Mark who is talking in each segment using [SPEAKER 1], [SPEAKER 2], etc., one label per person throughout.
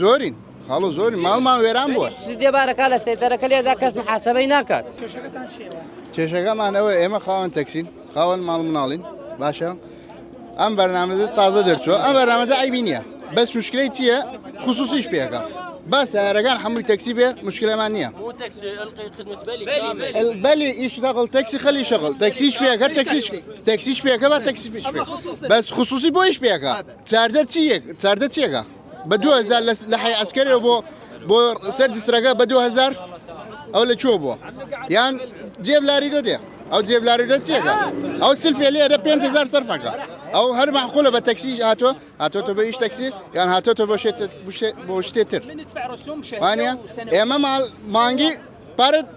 [SPEAKER 1] زۆرین خاڵۆ زۆرین ماڵمان وێران بووە
[SPEAKER 2] دێ بارەکە لە سێتەرەکە لێدا کەس محاسبەی ناکات.
[SPEAKER 1] کێشەکەمانەوە ئێمە خاوەن تەکسین خاوەن ماڵ مناڵین باشە ئەم بەرنامەدە تازە دەرچووە ئەم بەرنامەدە عیبی نییە بەس مشکلەی چییە خصوصیش پێەکە با سیارەکان هەمووی تەکسی بێ مشکلەمان نییە بەلی ئیشتەقل تەکسی خەلی شەغل تەکسیش پێەکە تەکسیش پێەکە بە تەکسی پیش پێ بەس خصوصی بۆیش پێەکە چاردە چیەکە بە 2000 لە حی ئەسکەرەوە بۆ سەر دیسرەکە بە 2000 ئەو لە چۆ بووە یان جێب لاری دۆ دێ ئەو جێب لاری دە چیەکە ئەو سلفێ لێرە 5000 سەرفەکە ئەو هەر معقولە بە تەکسی هاتۆتە بە ئیش تەکسی یان هاتۆتە بۆ شتێتر وانە ئێمە مانگی پارەت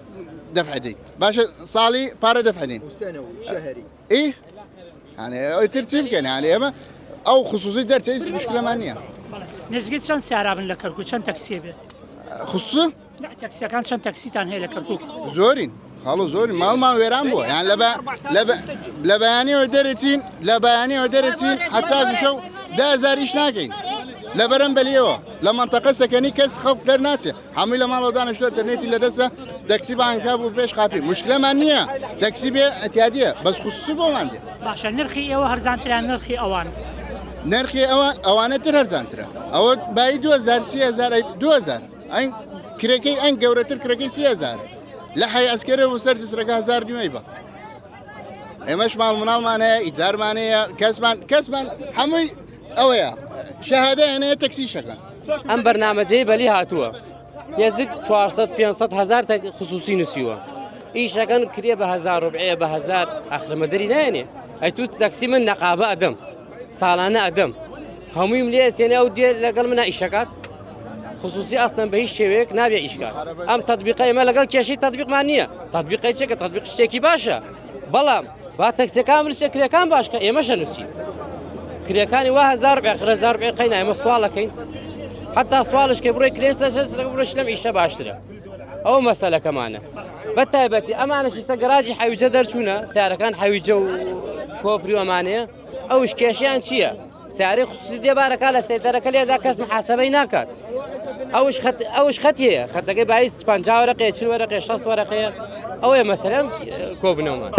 [SPEAKER 1] دەفعدەین باشە ساڵی پارە دەفعدەین ئی ئەوی تر چی بکەن ئێمە ئەو خصوصی دەرچێت هیچ مشکلەمان نییە
[SPEAKER 3] نزگەی چەند سیارابن لە کەرکووک چەند تەکسیە بێت
[SPEAKER 1] خصوص
[SPEAKER 3] تەکسیەکان چەند تەکسیتان هەیە لە کەرکووک
[SPEAKER 1] زۆرین خاڵۆ زۆری ماڵمان وێران بووە یان لە بەیانیەوە دەرەچین لە بەیانیەوە دەرەچین حتا گوشە و 10,000 ناکەین لە بەرەم بەلیەوە لە منتەقە سەکەنی کەس خەڵک دەرناچێت هەمووی لە ماڵەوە دانیشتووە ئینتەرنێتی لەدەستە تەکسی بانکا بوو پێش قاپی مشکلەمان نییە تەکسی بێ ئەتیادیە بەس خصوصی بۆمان دێ
[SPEAKER 3] باشە نرخی ئێوە هەرزانتران نرخی ئەوان
[SPEAKER 1] نرخی ئەوانە تر هەرزانترە ئەوە بای 2000 2000 ئەین کرێکەی ئەنگ گەورەتر کرەکەی 30,000 لە حی ئەسکەرە بۆ سەر دیسرەکە 1000 دوێی بە ئێمەش ماڵ مناڵمانەیە ئیجارمانەیە کەسمان هەمووی ئەوەیە شەهادە هێنەیە تەکسیشەکە
[SPEAKER 2] ئەم بەرنامەجەی بەلی هاتووە نێزیک 400-500 هزار خصوصی نووسیوە ئیشەکەن کرێ بە 1000 ڕوبعەیە بە 1000 ئەخرەمەدەری نایەنێ ئەی تو تەکسی من نەقابە ئەدەم ساڵانە ئەدەم هەموویم لێ سێنێ ئەو دێ لەگەڵ منە ئیشەکات خصوصی ئەستن بە هیچ شێوەیەک نابێ ئیشکات ئەم تەطبیقە ئێمە لەگەڵ کێشەی تەطبیقمان نییە تەطبیقی چێکە تەطبیق شتێکی باشە بەڵام با تەکسیەکان بنووسێ کرێکان باشکە ئێمەشە نووسی کرێکانی وا 1000 ڕوبێ قەینا ئێمە سواڵەکەین حتا سواڵش کە بڕۆی کرێنس لەسەر بڕۆش لەم ئیشە باشترە ئەوە مەسەلەکەمانە بە تایبەتی ئەمانەشی سەگەراجی حەویجە دەرچوونە سیارەکان حەویجە و کۆپری و ئەمانەیە ئەوش کێشیان چییە؟ سیارەی خصوصی دێبارەکە لە سێتەرەکە لێدا کەس محاسبەی ناکات ئەوش خەتیەیە خەتەکەی باعث 50 وەرەقەیە 40 وەرەقەیە 60 وەرەقەیە ئەوەیە مەسەلەم کۆبنەوەمان